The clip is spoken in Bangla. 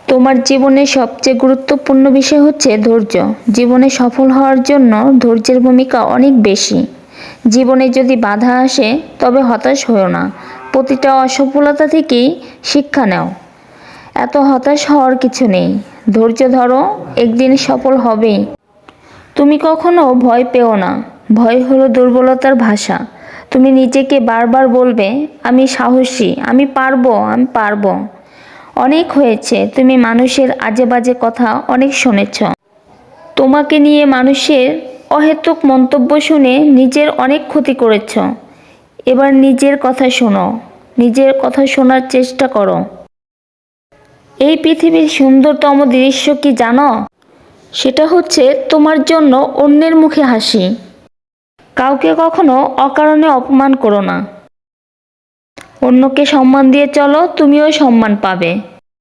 তোমার জীবনে সবচেয়ে গুরুত্বপূর্ণ বিষয় হচ্ছে ধৈর্য। জীবনে সফল হওয়ার জন্য ধৈর্যের ভূমিকা অনেক বেশি। জীবনে যদি বাধা আসে তবে হতাশ হও না। প্রতিটা অসফলতা থেকেই শিক্ষা নাও। এত হতাশ হওয়ার কিছু নেই। ধৈর্য ধরো, একদিন সফল হবেই। তুমি কখনো ভয় পেও না। ভয় হলো দুর্বলতার ভাষা। তুমি নিজেকে বারবার বলবে, আমি সাহসী, আমি পারবো, আমি পারবো। অনেক হয়েছে, তুমি মানুষের আজে বাজে কথা অনেক শুনেছ। তোমাকে নিয়ে মানুষের অহেতুক মন্তব্য শুনে নিজের অনেক ক্ষতি করেছ। এবার নিজের কথা শোনো, নিজের কথা শোনার চেষ্টা করো। এই পৃথিবীর সুন্দরতম দৃশ্য কি জানো? সেটা হচ্ছে তোমার জন্য অন্যের মুখে হাসি। কাউকে কখনো অকারণে অপমান করো না। অন্যকে সম্মান দিয়ে চলো, তুমিও সম্মান পাবে।